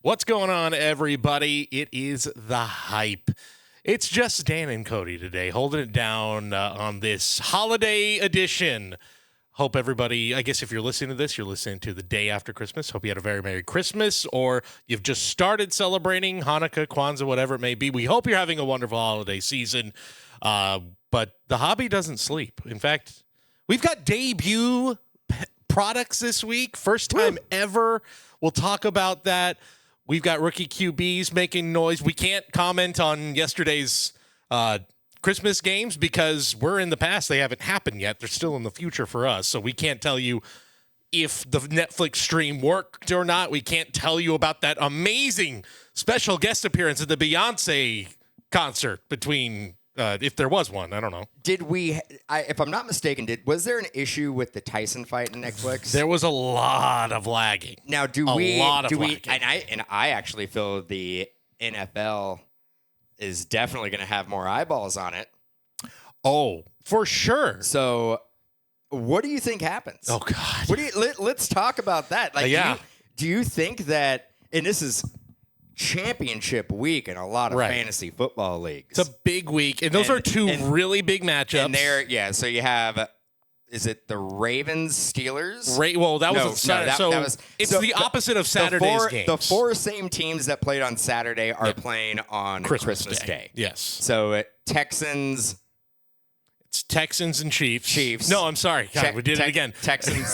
What's going on, everybody? It is The Hype. It's just Dan and Cody today, holding it down on this holiday edition. Hope everybody, I guess if you're listening to this, you're listening to the day after Christmas. Hope you had a very Merry Christmas, or you've just started celebrating Hanukkah, Kwanzaa, whatever it may be. We hope you're having a wonderful holiday season, but the hobby doesn't sleep. In fact, we've got debut products this week, first time ever. We'll talk about that. We've got rookie QBs making noise. We can't comment on yesterday's Christmas games because we're in the past. They haven't happened yet. They're still in the future for us. So we can't tell you if the Netflix stream worked or not. We can't tell you about that amazing special guest appearance at the Beyonce concert between, if there was one, I don't know. Did we, if I'm not mistaken, was there an issue with the Tyson fight in Netflix? There was a lot of lagging. Now, lagging. And I actually feel the NFL is definitely going to have more eyeballs on it. Oh, for sure. So, what do you think happens? Oh God. Let's talk about that. Like, yeah. Do you think that? And this is championship week in a lot of fantasy football leagues. It's a big week, and those are two really big matchups. And so you have. Is it the Ravens Steelers? Well, that was Saturday. It's the opposite of Saturday's games. The four same teams that played on Saturday are playing on Christmas Day. Yes. So Texans. It's Texans and Chiefs. No, I'm sorry. God, we did it again. Texans,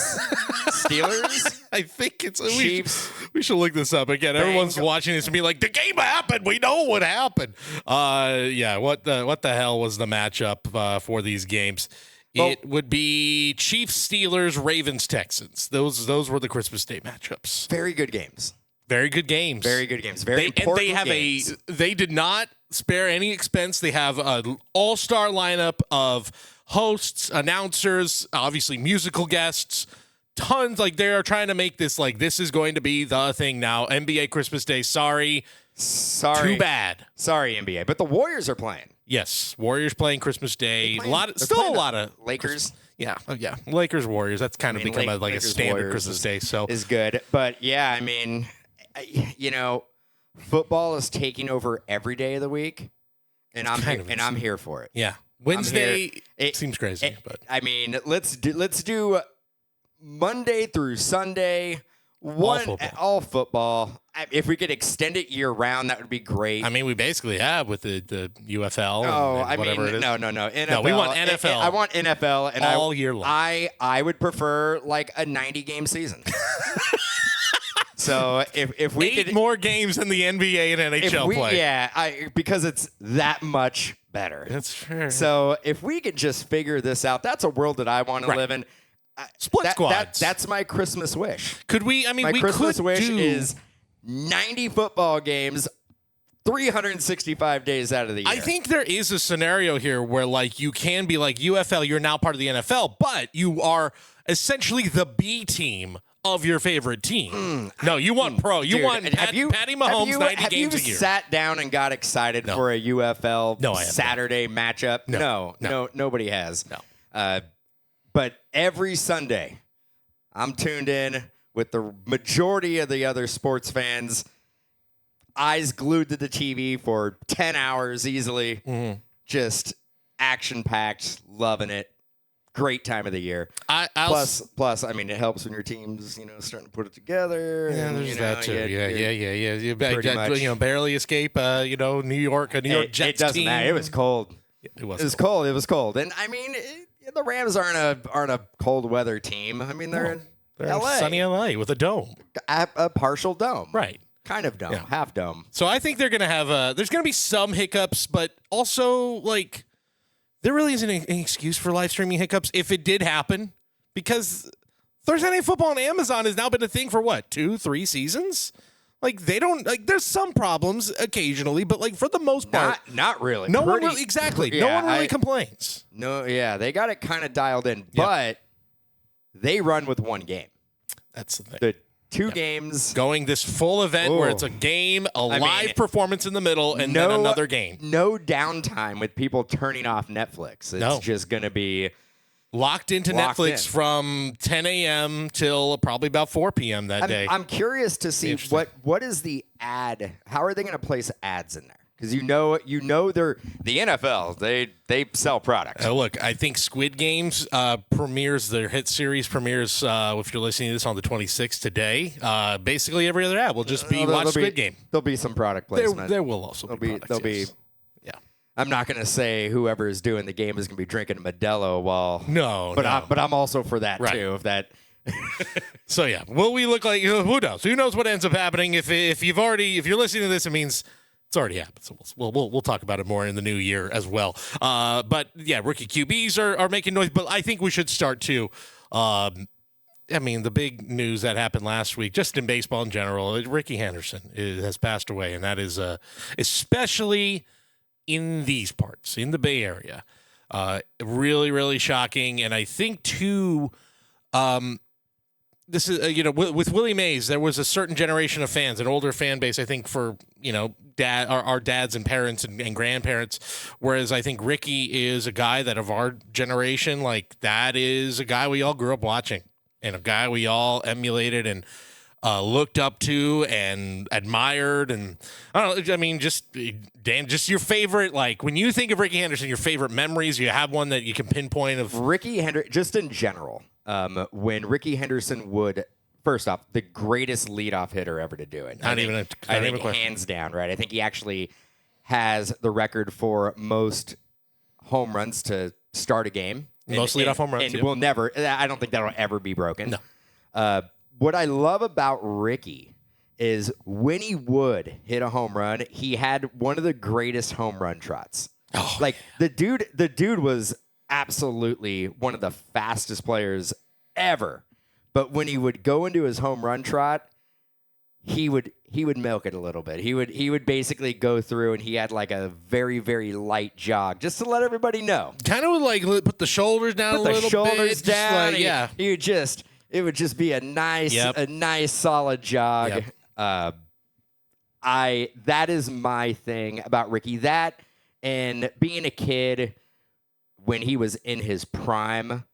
Steelers. I think it's Chiefs. We should look this up again. Everyone's watching this and be like, "The game happened. We know what happened." What the hell was the matchup for these games? It would be Chiefs, Steelers, Ravens, Texans. Those were the Christmas Day matchups. Very good games. Very good games. Very good games. Very important games. They did not spare any expense. They have an all-star lineup of hosts, announcers, obviously musical guests, tons. Like, they are trying to make this like this is going to be the thing now. NBA Christmas Day. Sorry. Too bad. Sorry, NBA. But the Warriors are playing. Yes, Warriors playing Christmas Day. A lot of Lakers. Yeah, Lakers, Warriors. That's kind of become a standard Warriors Christmas Day. So is good, but yeah, I mean, football is taking over every day of the week, and I'm here for it. Yeah, Wednesday seems crazy, but I mean, let's do Monday through Sunday. All football. If we could extend it year round, that would be great. I mean, we basically have with the UFL. No. NFL. No, we want NFL. I want NFL and all year long. I would prefer like a 90-game season. So if we could more games than the NBA and NHL play. Because it's that much better. That's fair. So if we could just figure this out, that's a world that I want to live in. Split squads. That's my Christmas wish. Could we? I mean, my Christmas wish is 90 football games, 365 days out of the year. I think there is a scenario here where, like, you can be like UFL. You're now part of the NFL, but you are essentially the B team of your favorite team. No, you want pro. You want Patty Mahomes 90 games a year. Have you sat down and got excited for a UFL Saturday matchup? No, nobody has. No. But every Sunday, I'm tuned in with the majority of the other sports fans, eyes glued to the TV for 10 hours easily. Mm-hmm. Just action-packed, loving it. Great time of the year. Plus, I mean, it helps when your team's, starting to put it together. Yeah, there's that too. Yeah. You barely escape, New York Jets team. It doesn't matter. It was cold. It was cold. And, I mean, the Rams aren't a cold weather team. I mean, they're in LA. Sunny LA with a dome. A partial dome. Right. Kind of dome. Yeah. Half dome. So I think they're going to have there's going to be some hiccups, but also, like, there really isn't any excuse for live streaming hiccups if it did happen, because Thursday Night Football on Amazon has now been a thing for 2-3 seasons? Like, they don't, like, there's some problems occasionally, but, like, for the most part. Not really. No one really, exactly. Yeah, no one really complains. No, yeah, they got it kind of dialed in, but they run with one game. That's the thing. The 2 games. Going this full event where it's a game, live performance in the middle, and then another game. No downtime with people turning off Netflix. It's just going to be Locked into Locked Netflix in. from 10 a.m. till probably about 4 p.m. that day. I'm curious to see what is the ad. How are they going to place ads in there? Because they're the NFL. They sell products. Look, I think Squid Games premieres, their hit series premieres, if you're listening to this on the 26th today. Basically every other ad will just be watch Squid Game. There'll be some product placement. There will also be There'll be. Yeah. I'm not going to say whoever is doing the game is going to be drinking a Modelo while. No, but I'm also for that too. If that. So yeah, will we look like? Who knows? Who knows what ends up happening? If you're listening to this, it means it's already happened. So we'll talk about it more in the new year as well. But yeah, rookie QBs are making noise. But I think we should start too. I mean, the big news that happened last week, just in baseball in general, Rickey Henderson has passed away, and that is especially in these parts, in the Bay Area, really, really shocking. And I think too, this is with Willie Mays, there was a certain generation of fans, an older fan base, I think, for our dads and parents and grandparents. Whereas I think Rickey is a guy that of our generation, like that is a guy we all grew up watching, and a guy we all emulated and looked up to and admired. And I don't know, I mean, Dan, just your favorite, like when you think of Rickey Henderson, your favorite memories, you have one that you can pinpoint of Rickey Henderson, just in general. When Rickey Henderson would, first off, the greatest leadoff hitter ever to do it. I think hands down, right? I think he actually has the record for most home runs to start a game. Most leadoff home runs. And will never, I don't think that'll ever be broken. No. What I love about Rickey is when he would hit a home run, he had one of the greatest home run trots. Oh, like the dude was absolutely one of the fastest players ever. But when he would go into his home run trot, he would milk it a little bit. He would basically go through, and he had like a very, very light jog, just to let everybody know. Kind of would like put the shoulders down a little bit. Shoulders down. Like, yeah. It would just be a nice solid jog. Yep. That is my thing about Rickey. That and being a kid when he was in his prime,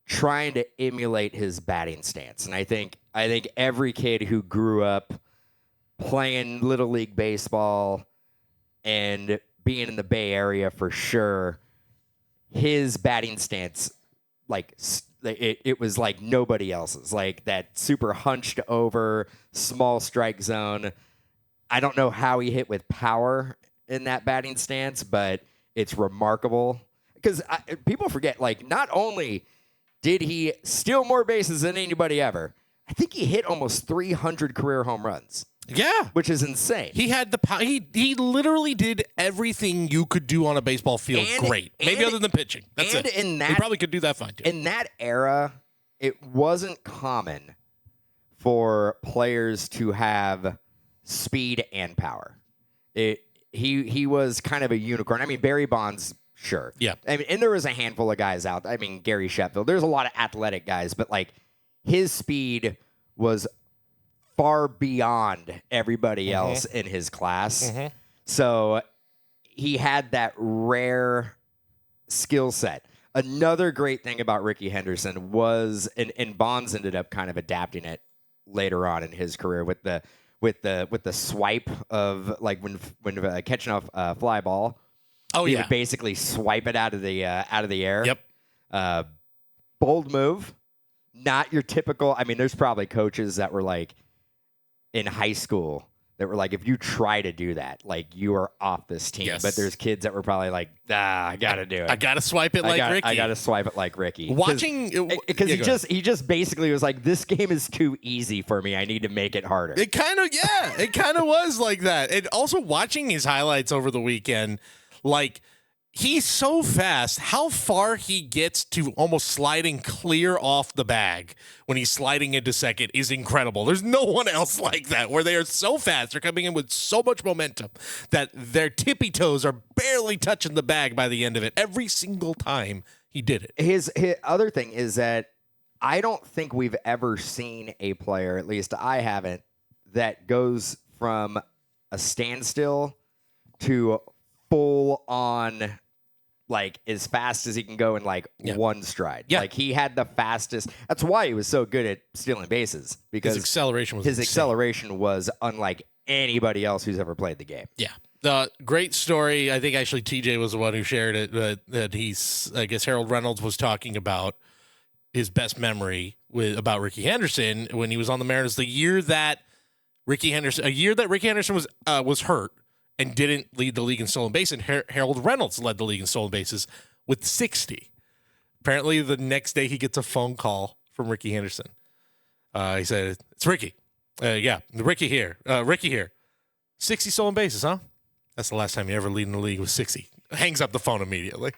trying to emulate his batting stance. And I think every kid who grew up playing Little League baseball and being in the Bay Area for sure, his batting stance, like it was like nobody else's. Like that super hunched over small strike zone. I don't know how he hit with power in that batting stance, but it's remarkable. Because people forget, like, not only did he steal more bases than anybody ever, I think he hit almost 300 career home runs. Yeah. Which is insane. He had the power. He literally did everything you could do on a baseball field great. Maybe other than pitching. That's it. He probably could do that fine, too. In that era, it wasn't common for players to have speed and power. He was kind of a unicorn. I mean, Barry Bonds, sure. Yeah. I mean, and there was a handful of guys out. I mean, Gary Sheffield. There's a lot of athletic guys, but like his speed was far beyond everybody else in his class. Mm-hmm. So he had that rare skill set. Another great thing about Rickey Henderson was, and Bonds ended up kind of adapting it later on in his career with the swipe of like when catching a fly ball. Oh, he would basically swipe it out of the air. Yep. Bold move. Not your typical. I mean, there's probably coaches that were like in high school that were like, if you try to do that, like you are off this team. Yes. But there's kids that were probably like, I got to do it. I got to swipe it like Rickey. I got to swipe it like Rickey. Because he just basically was like, this game is too easy for me. I need to make it harder. It kind of was like that. And also watching his highlights over the weekend, like, he's so fast. How far he gets to almost sliding clear off the bag when he's sliding into second is incredible. There's no one else like that, where they are so fast. They're coming in with so much momentum that their tippy toes are barely touching the bag by the end of it. Every single time he did it. His other thing is that I don't think we've ever seen a player, at least I haven't, that goes from a standstill to full on like as fast as he can go in like one stride. Yeah. Like he had the fastest. That's why he was so good at stealing bases, because His acceleration was his insane. acceleration was unlike anybody else who's ever played the game. Yeah. The great story, I think actually TJ was the one who shared it, that I guess Harold Reynolds was talking about his best memory about Rickey Henderson when he was on the Mariners a year that Rickey Henderson was hurt and didn't lead the league in stolen bases, and Harold Reynolds led the league in stolen bases with 60. Apparently the next day he gets a phone call from Rickey Henderson. He said, "It's Ricky. Ricky here. 60 stolen bases, huh? That's the last time you ever lead in the league with 60. Hangs up the phone immediately.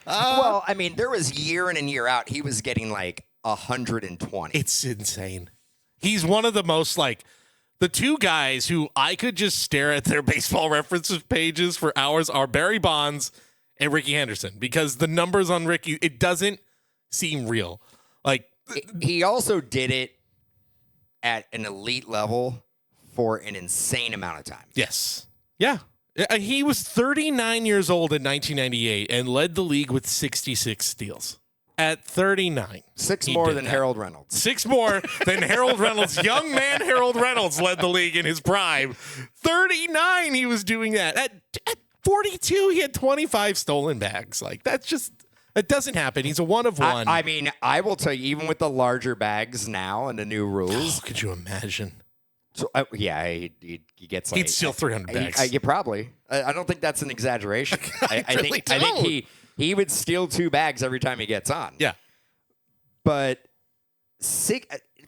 Well, I mean, there was year in and year out, he was getting like 120. It's insane. He's one of the most, like, the two guys who I could just stare at their baseball references pages for hours are Barry Bonds and Rickey Henderson, because the numbers on Rickey, it doesn't seem real. Like, he also did it at an elite level for an insane amount of time. yes. Yeah. He was 39 years old in 1998 and led the league with 66 steals. At 39. Six he more did than that. Harold Reynolds. 6 more than Harold Reynolds. Young man Harold Reynolds led the league in his prime. 39, he was doing that. At 42, he had 25 stolen bags. Like, that doesn't happen. He's a one of one. I mean, I will tell you, even with the larger bags now and the new rules. Oh, could you imagine? So, he gets like. He'd steal 300 bags. You probably. I don't think that's an exaggeration. I really think he would steal 2 bags every time he gets on. Yeah. But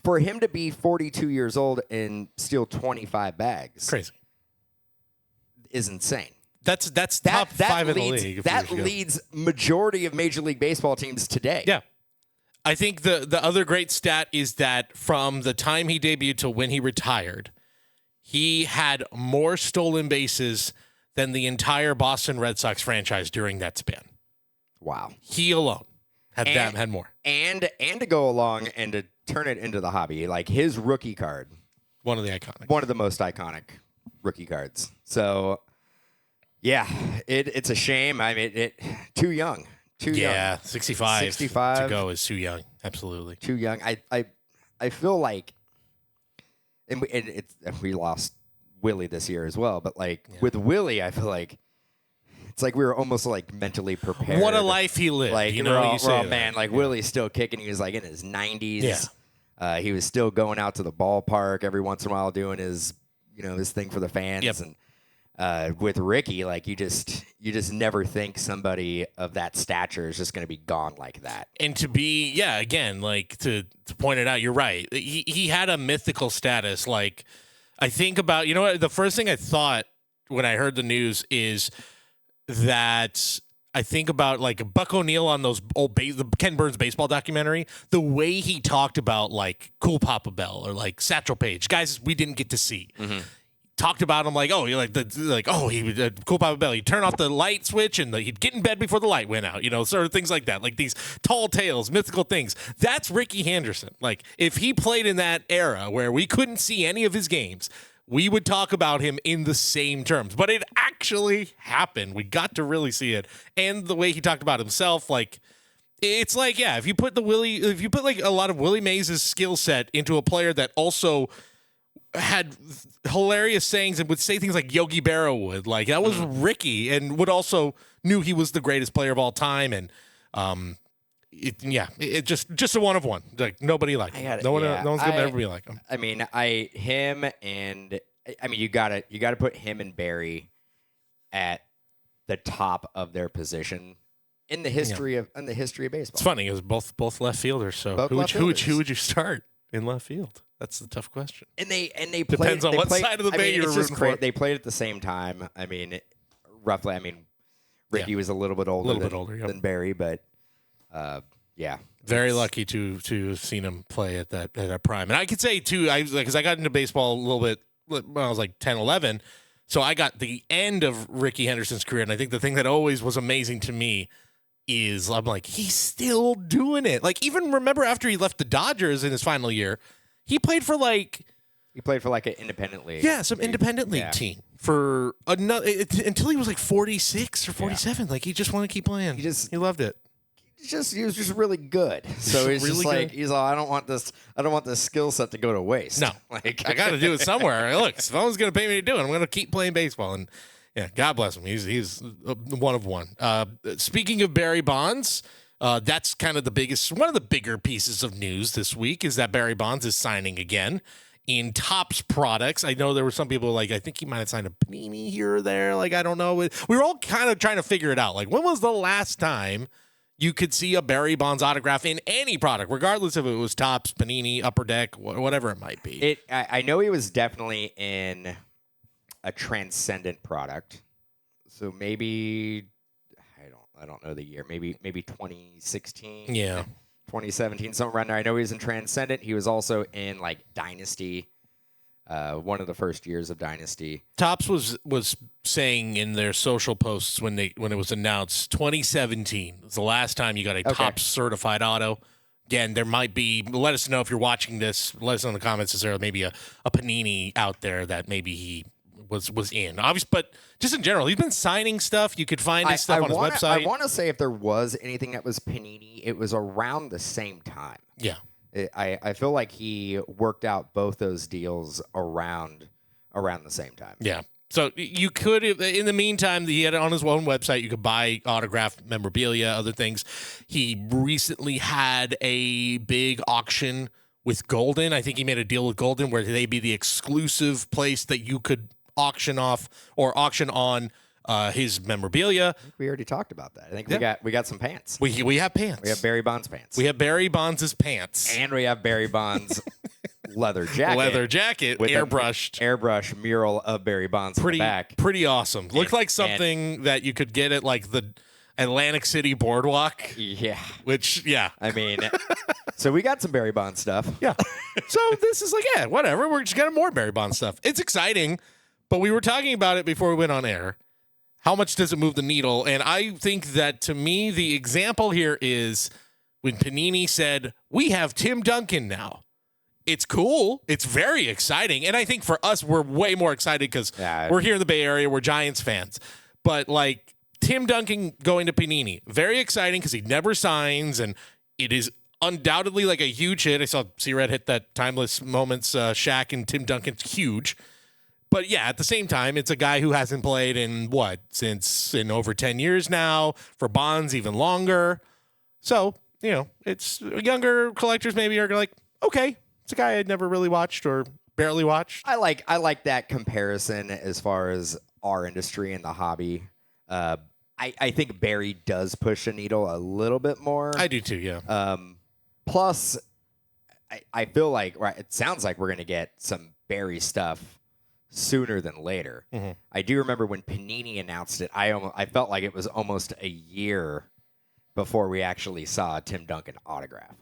for him to be 42 years old and steal 25 bags Crazy. is insane. That's top 5 in the leads, league. That leads majority of Major League Baseball teams today. Yeah. I think the other great stat is that from the time he debuted to when he retired, he had more stolen bases than the entire Boston Red Sox franchise during that span. Wow. He alone had more. And to go along and to turn it into the hobby, like his rookie card, One of the most iconic rookie cards. So, yeah, it's a shame. I mean, too young. Yeah, 65 65 to go is too young. Absolutely. Too young. I feel like, and we lost Willie this year as well, but like with Willie, I feel like it's like we were almost like mentally prepared. What a life he lived. Like, you know, we're all, man, like Willie's still kicking. He was like in his 90s. Yeah. He was still going out to the ballpark every once in a while doing his thing for the fans. Yep. And with Ricky, like you just never think somebody of that stature is just going to be gone like that. And to be, again, like to point it out, you're right. He had a mythical status. Like, I think about, the first thing I thought when I heard the news is that I think about like Buck O'Neill on those the Ken Burns baseball documentary, the way he talked about like Cool Papa Bell or like Satchel Paige, guys we didn't get to see. Mm-hmm. Talked about him like, oh, you're he would Cool Papa Bell. He'd turn off the light switch and he'd get in bed before the light went out. Sort of things like that, like these tall tales, mythical things. That's Rickey Henderson. Like if he played in that era where we couldn't see any of his games, we would talk about him in the same terms. But it actually happened. We got to really see it, and the way he talked about himself, like. It's like, if you put like a lot of Willie Mays' skill set into a player that also had hilarious sayings and would say things like Yogi Berra would, like that was Ricky, and would also knew he was the greatest player of all time, and it just a one of one, like nobody like him. No one's gonna ever be like him. I mean, you gotta put him and Barry at the top of their position in the history of baseball. It's funny. It was both left fielders. So who would you start in left field? That's the tough question. And they depends on what side of the bay you're rooting for. They played at the same time. I mean, roughly. I mean, Ricky was a little bit older than Barry, but very lucky to have seen him play at that prime. And I could say too, because I got into baseball a little bit when I was like 10, 11. So I got the end of Rickey Henderson's career, and I think the thing that always was amazing to me is I'm like, he's still doing it. Like, even remember after he left the Dodgers in his final year, he played for like He played for like an independent league. Yeah, some independent league team for another until he was like 46 or 47. Like he just wanted to keep playing. He loved it. He was just really good. So he's really just like good. he's like, I don't want this skill set to go to waste. No, like I got to do it somewhere. Look, if someone's going to pay me to do it, I'm going to keep playing baseball. And yeah, God bless him. He's one of one. Speaking of Barry Bonds, that's kind of one of the bigger pieces of news this week is that Barry Bonds is signing again in Topps products. I know there were some people like, I think he might have signed a Panini here or there. Like, I don't know. We were all kind of trying to figure it out. Like, when was the last time you could see a Barry Bonds autograph in any product, regardless if it was Topps, Panini, Upper Deck, whatever it might be? I know he was definitely in a transcendent product. So maybe I don't know the year. Maybe 2016. Yeah. 2017, somewhere around there. I know he was in Transcendent. He was also in like Dynasty, one of the first years of Dynasty. Topps was saying in their social posts when it was announced, 2017 was the last time you got a Topps certified auto. Again, there might be. Let us know if you're watching this. Let us know in the comments. Is there maybe a Panini out there that maybe he was in? Obviously, but just in general, he's been signing stuff. You could find his stuff on his website. I want to say if there was anything that was Panini, it was around the same time. Yeah. I feel like he worked out both those deals around the same time. Yeah. So you could, in the meantime, he had it on his own website. You could buy autographed memorabilia, other things. He recently had a big auction with Golden. I think he made a deal with Golden where they'd be the exclusive place that you could auction off or auction on his memorabilia. I think we already talked about that. I think we got some pants. We have pants. We have Barry Bonds pants. We have Barry Bonds' pants. And we have Barry Bonds leather jacket with airbrush mural of Barry Bonds in the back. Pretty awesome. Looked like something that you could get at like the Atlantic City Boardwalk. Yeah. Which, yeah. I mean, so we got some Barry Bonds stuff. Yeah. So this is like, yeah, whatever. We're just getting more Barry Bonds stuff. It's exciting, but we were talking about it before we went on air. How much does it move the needle? And I think that, to me, the example here is when Panini said, we have Tim Duncan now. It's cool. It's very exciting. And I think for us, we're way more excited because we're here in the Bay Area. We're Giants fans. But, like, Tim Duncan going to Panini, very exciting because he never signs, and it is undoubtedly like a huge hit. I saw C-Red hit that Timeless Moments Shaq and Tim Duncan's huge. But, yeah, at the same time, it's a guy who hasn't played in, in over 10 years now. For Bonds, even longer. So, you know, it's younger collectors maybe are like, okay, it's a guy I'd never really watched or barely watched. I like that comparison as far as our industry and the hobby. I think Barry does push the needle a little bit more. I do too, yeah. Plus, I feel like it sounds like we're going to get some Barry stuff sooner than later. Mm-hmm. I do remember when Panini announced it, I felt like it was almost a year before we actually saw a Tim Duncan autograph.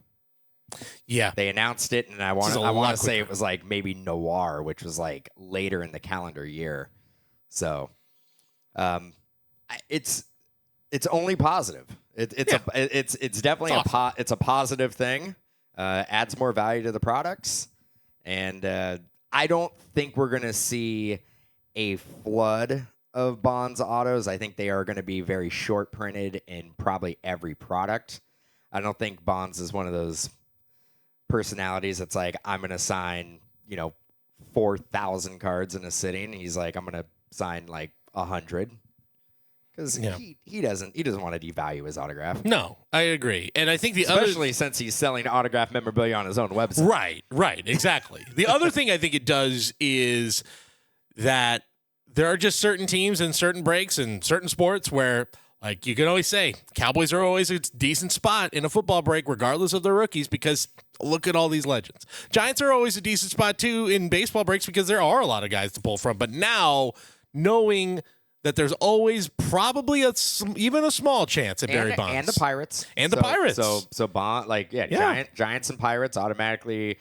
Yeah. They announced it, and I want to say it was like maybe Noir, which was like later in the calendar year. So it's only positive. It's definitely it's a positive thing. Adds more value to the products, and I don't think we're going to see a flood of Bonds autos. I think they are going to be very short printed in probably every product. I don't think Bonds is one of those personalities that's like, I'm going to sign, 4,000 cards in a sitting. He's like, I'm going to sign like 100. Because he doesn't want to devalue his autograph. No, I agree. And I think especially since he's selling autograph memorabilia on his own website. Right, exactly. The other thing I think it does is that there are just certain teams and certain breaks and certain sports where, like you can always say, Cowboys are always a decent spot in a football break, regardless of their rookies, because look at all these legends. Giants are always a decent spot, too, in baseball breaks because there are a lot of guys to pull from. But now, knowing that there's always probably even a small chance at Barry Bonds. And the Pirates. The Pirates. So Bond, Giants and Pirates automatically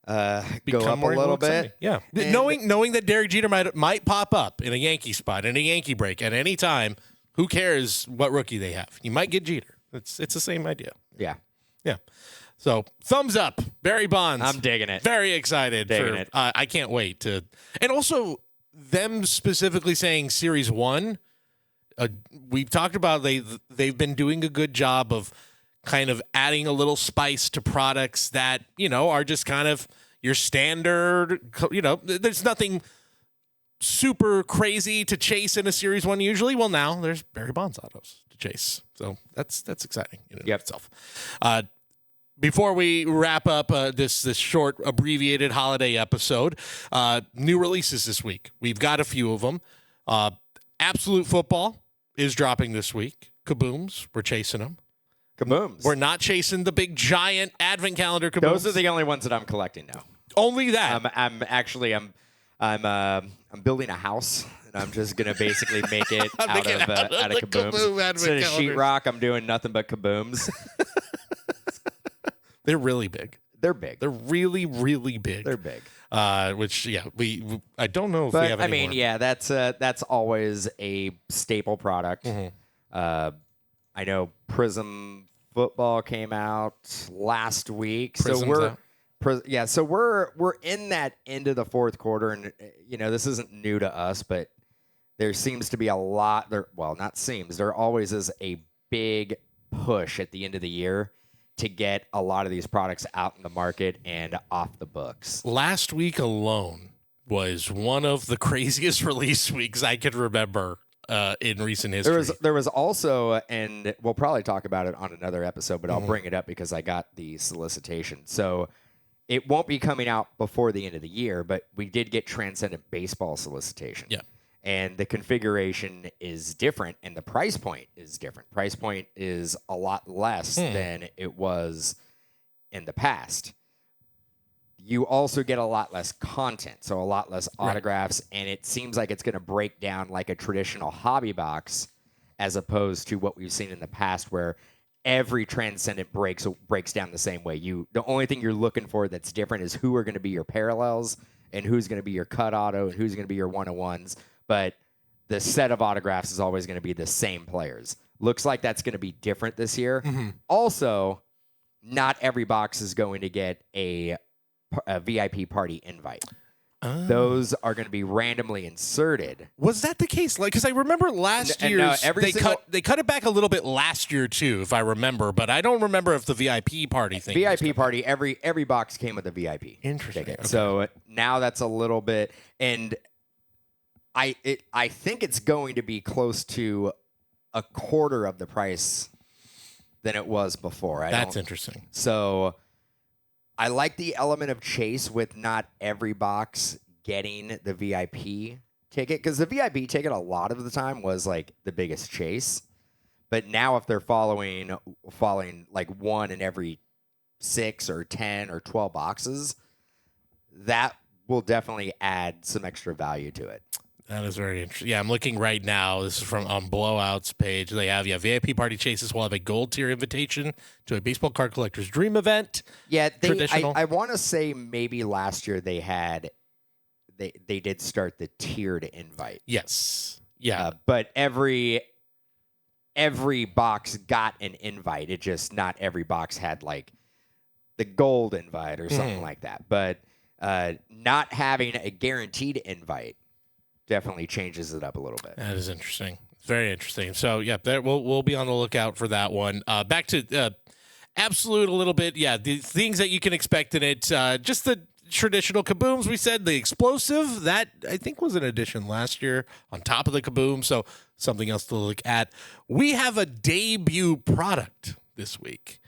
go up a little bit. Yeah. Knowing that Derek Jeter might pop up in a Yankee spot, in a Yankee break at any time, who cares what rookie they have? You might get Jeter. It's the same idea. Yeah. Yeah. So thumbs up, Barry Bonds. I'm digging it. Very excited. Digging it. I can't wait to. And also them specifically saying Series 1. We've talked about they've been doing a good job of kind of adding a little spice to products that, are just kind of your standard, there's nothing super crazy to chase in a Series 1 usually. Well, now there's Barry Bonds autos to chase. So that's exciting in and of itself. Before we wrap up this short abbreviated holiday episode, new releases this week. We've got a few of them. Absolute Football is dropping this week. Kabooms, we're chasing them. Kabooms. We're not chasing the big giant advent calendar kabooms. Those are the only ones that I'm collecting now. Only that. I'm building a house, and I'm just gonna basically make it out of kabooms. Kaboom Instead of sheetrock, I'm doing nothing but kabooms. They're really big. They're big. They're really, really big. They're big. Which I don't know if we have any more. That's always a staple product. Mm-hmm. I know Prism football came out last week, Prism's out. So we're in that end of the fourth quarter, and this isn't new to us, but there seems to be a lot. There always is a big push at the end of the year to get a lot of these products out in the market and off the books. Last week alone was one of the craziest release weeks I could remember in recent history. There was also, and we'll probably talk about it on another episode, but I'll bring it up because I got the solicitation. So it won't be coming out before the end of the year, but we did get Transcendent Baseball solicitation. Yeah. And the configuration is different, and the price point is different. Price point is a lot less than it was in the past. You also get a lot less content, so a lot less autographs, and it seems like it's going to break down like a traditional hobby box as opposed to what we've seen in the past where every Transcendent breaks down the same way. The only thing you're looking for that's different is who are going to be your parallels and who's going to be your cut auto and who's going to be your 101s. But the set of autographs is always going to be the same players. Looks like that's going to be different this year. Mm-hmm. Also, not every box is going to get a VIP party invite. Oh. Those are going to be randomly inserted. Was that the case? Because I remember last year they cut it back a little bit last year too, if I remember. But I don't remember if the VIP party thing. VIP party, every box came with a VIP. Interesting. Okay. So now that's a little bit, and I think it's going to be close to a quarter of the price than it was before. That's interesting. So I like the element of chase with not every box getting the VIP ticket, because the VIP ticket a lot of the time was like the biggest chase. But now if they're following like one in every 6 or 10 or 12 boxes, that will definitely add some extra value to it. That is very interesting. Yeah, I'm looking right now. This is from on Blowout's page. They have, VIP party chases will have a gold tier invitation to a baseball card collector's dream event. Yeah, I want to say maybe last year they did start the tiered invite. Yes. Yeah. But every box got an invite. It just not every box had like the gold invite or something like that. But not having a guaranteed invite definitely changes it up a little bit. That is interesting. It's very interesting. So, we'll be on the lookout for that one. Back to Absolute a little bit. Yeah, the things that you can expect in it. Just the traditional kabooms, we said. The explosive, that I think was an addition last year on top of the kaboom. So, something else to look at. We have a debut product this week.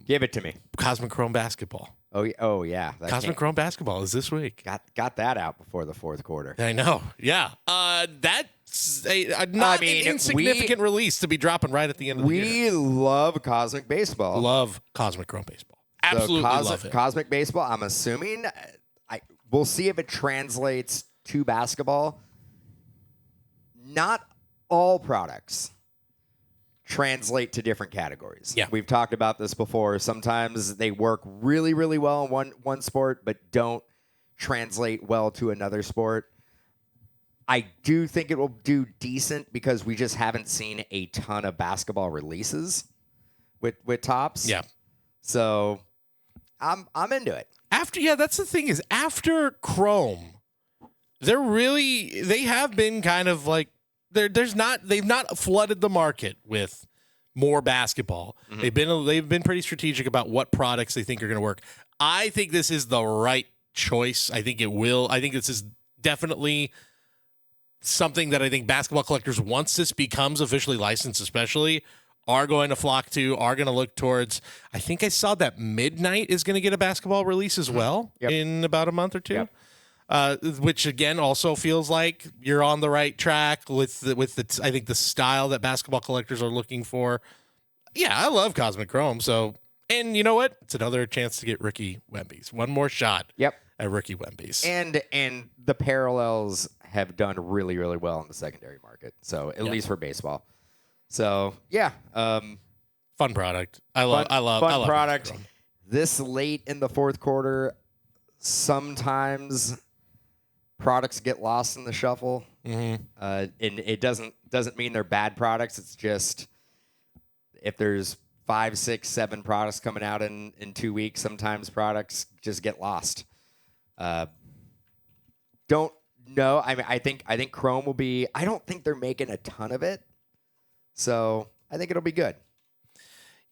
Give it to me. Cosmic Chrome Basketball. Oh yeah. Cosmic Chrome Basketball is this week. Got that out before the fourth quarter. I know. Yeah. That's an insignificant release to be dropping right at the end of the year. We love Cosmic Baseball. Love Cosmic Chrome Baseball. Absolutely love it. Cosmic Baseball, I'm assuming, we'll see if it translates to basketball. Not all products translate to different categories. Yeah. We've talked about this before. Sometimes they work really, really well in one sport, but don't translate well to another sport. I do think it will do decent because we just haven't seen a ton of basketball releases with Topps. Yeah. So I'm into it. That's the thing is after Chrome, they have been kind of like they've not flooded the market with more basketball. Mm-hmm. They've been pretty strategic about what products they think are going to work. I think this is the right choice. I think this is definitely something that I think basketball collectors, once this becomes officially licensed, especially, are going to flock to, are going to look towards. I think I saw that Midnight is going to get a basketball release as well in about a month or two. Which again also feels like you're on the right track with the I think the style that basketball collectors are looking for. Yeah, I love Cosmic Chrome. So, and you know what? It's another chance to get Rickey Wemby's. One more shot. At Rickey Wemby's. And the parallels have done really, really well in the secondary market. So at least for baseball. So yeah, fun product. I love product. This late in the fourth quarter, sometimes products get lost in the shuffle, and it doesn't mean they're bad products. It's just if there's 5, 6, 7 products coming out in 2 weeks, sometimes products just get lost. Don't know. I mean, I think Chrome will be. I don't think they're making a ton of it, so I think it'll be good.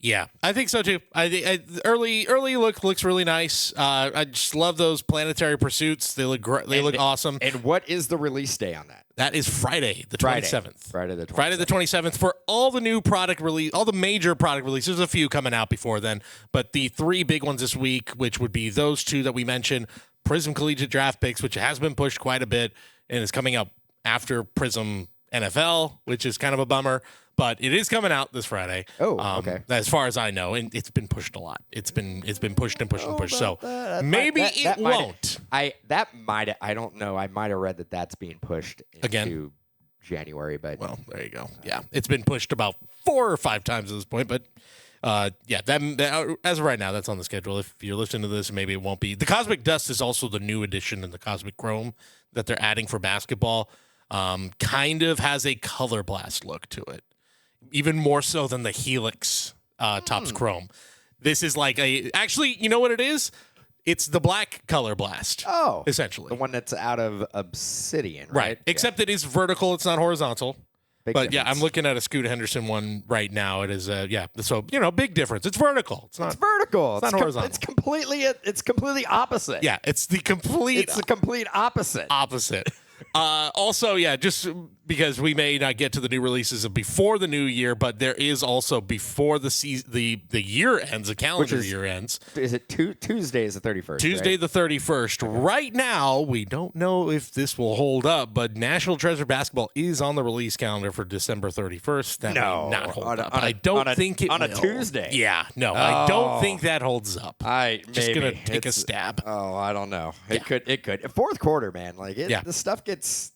Yeah, I think so too. I think early looks really nice. I just love those planetary pursuits. They look great. They look awesome. And what is the release day on that? That is Friday, the 27th. Friday the 27th for all the new product release, all the major product releases. There's a few coming out before then, but the 3 big ones this week, which would be those 2 that we mentioned, Prism Collegiate Draft Picks, which has been pushed quite a bit and is coming out after Prism NFL, which is kind of a bummer. But it is coming out this Friday. Oh, okay. As far as I know, and it's been pushed a lot. It's been pushed and pushed and pushed. So maybe it won't. I don't know. I might have read that that's being pushed into January, but well, there you go. Yeah, it's been pushed about 4 or 5 times at this point, but that as of right now, that's on the schedule. If you're listening to this, maybe it won't be. The Cosmic Dust is also the new addition in the Cosmic Chrome that they're adding for basketball. Kind of has a color blast look to it. Even more so than the Helix Topps Chrome. This is like actually, you know what it is? It's the black color blast. Oh. Essentially. The one that's out of Obsidian, right? Except it is vertical. It's not horizontal. Big but difference. I'm looking at a Scooter Henderson one right now. It is, so, big difference. It's vertical. It's vertical. It's not horizontal. It's completely opposite. Yeah, it's the complete opposite. Opposite. Also, just because we may not get to the new releases before the new year, but there is also before the year ends, the calendar year ends. Is it Tuesday is the 31st? Tuesday right? the 31st. Okay. Right now, we don't know if this will hold up, but National Treasure Basketball is on the release calendar for December 31st. That may not hold up. I don't think it will. On a Tuesday? Yeah, no, I don't think that holds up. Just going to take a stab. Oh, I don't know. It could. Fourth quarter, man. The stuff gets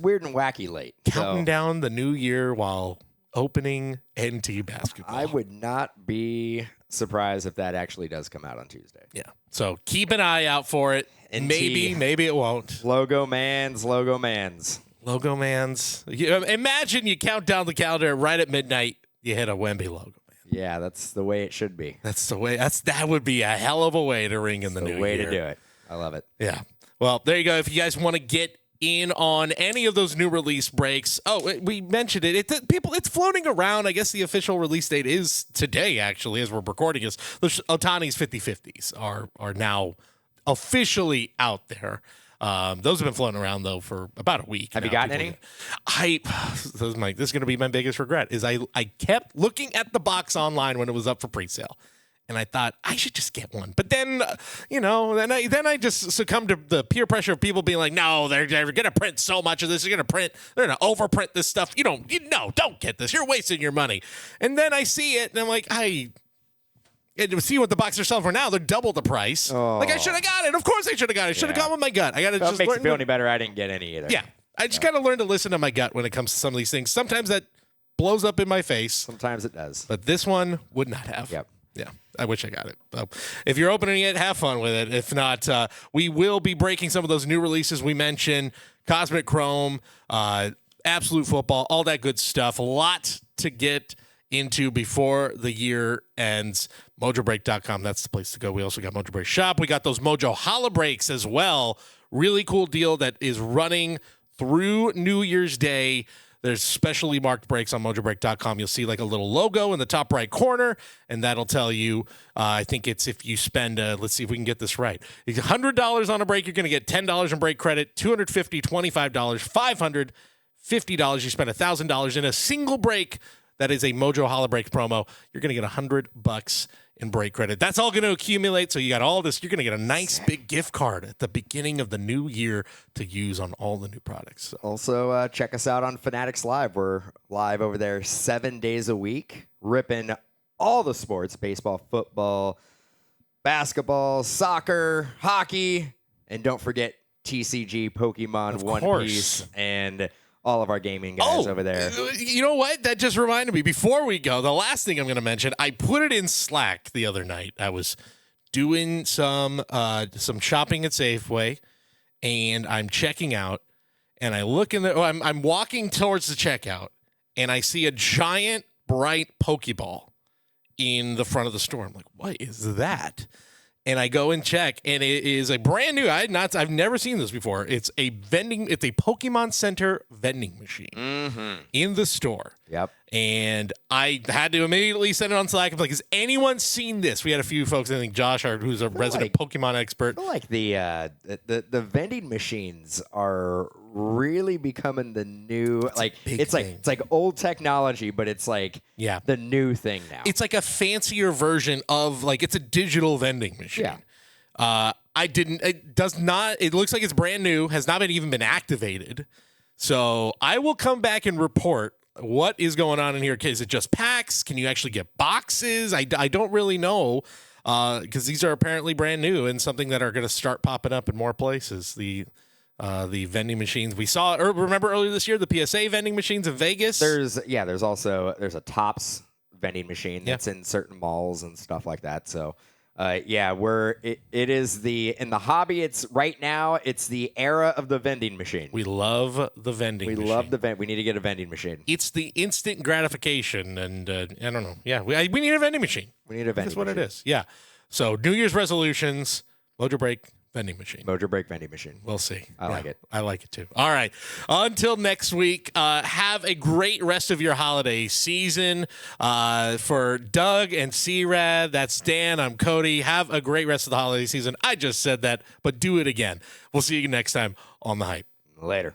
weird and wacky late. Counting down the new year while opening NT basketball. I would not be surprised if that actually does come out on Tuesday. Yeah. So keep an eye out for it. And maybe it won't. Logo mans. Imagine you count down the calendar right at midnight, you hit a Wemby logo. Yeah, that's the way it should be. That would be a hell of a way to ring in the new year. Way to do it. I love it. Yeah. Well, there you go. If you guys want to get in on any of those new release breaks. Oh, we mentioned it. It's floating around. I guess the official release date is today, actually, as we're recording this. The Ohtani's 50-50s are now officially out there. Those have been floating around, though, for about a week. Have you gotten any? This is going to be my biggest regret, is I kept looking at the box online when it was up for pre-sale. And I thought I should just get one, but then, then I just succumbed to the peer pressure of people being like, "No, they're going to print so much of this. They're going to overprint this stuff. Don't get this. You're wasting your money." And then I see it, and I'm like, and see what the box they're selling for now. They're double the price. Oh. Like I should have got it. Of course I should have got it. Should have gone with my gut. I got to just. Makes you feel any better? I didn't get any either. Yeah, I just got to learn to listen to my gut when it comes to some of these things. Sometimes that blows up in my face. Sometimes it does. But this one would not have. Yep. Yeah, I wish I got it. So if you're opening it, have fun with it. If not, we will be breaking some of those new releases we mentioned. Cosmic Chrome, Absolute Football, all that good stuff. A lot to get into before the year ends. Mojobreak.com, that's the place to go. We also got Mojobreak Shop. We got those Mojo Holobreaks as well. Really cool deal that is running through New Year's Day. There's specially marked breaks on Mojobreak.com. You'll see like a little logo in the top right corner, and that'll tell you, I think it's if you spend, let's see if we can get this right. $100 on a break, you're going to get $10 in break credit, $250, $25, $500, $50. You spend $1,000 in a single break. That is a Mojo Holobreak promo. You're going to get $100 in break credit. That's all going to accumulate. So you got all this. You're going to get a nice big gift card at the beginning of the new year to use on all the new products. So. Also, check us out on Fanatics Live. We're live over there 7 days a week, ripping all the sports, baseball, football, basketball, soccer, hockey, and don't forget TCG, Pokemon, One Piece, and all of our gaming guys over there. You know what? That just reminded me. Before we go, the last thing I'm going to mention, I put it in Slack the other night. I was doing some shopping at Safeway, and I'm checking out, and I look in the. I'm walking towards the checkout, and I see a giant, bright Pokeball in the front of the store. I'm like, what is that? And I go and check, and it is a brand new. I've never seen this before. It's a Pokemon Center vending machine in the store. Yep. And I had to immediately send it on Slack. I'm like, has anyone seen this? We had a few folks. I think Josh, who's a resident Pokemon expert. I feel like the vending machines are really becoming the new it's like old technology, but it's like the new thing now. It's like a fancier version of it's a digital vending machine. Yeah. It looks like it's brand new, has not even been activated. So I will come back and report what is going on in here. Is it just packs? Can you actually get boxes? I don't really know because these are apparently brand new and something that are going to start popping up in more places. The vending machines we saw. Remember earlier this year, the PSA vending machines in Vegas? There's a Tops vending machine that's in certain malls and stuff like that. So it is in the hobby. It's right now. It's the era of the vending machine. We love the vending. We love the We need to get a vending machine. It's the instant gratification, and I don't know. Yeah, we need a vending machine. We need a vending. That's what it is. Yeah. So New Year's resolutions, Mojobreak vending machine. Mojobreak vending machine. We'll see. I like it. I like it too. All right. Until next week, have a great rest of your holiday season. For Doug and C-Rad, that's Dan. I'm Cody. Have a great rest of the holiday season. I just said that, but do it again. We'll see you next time on The Hype. Later.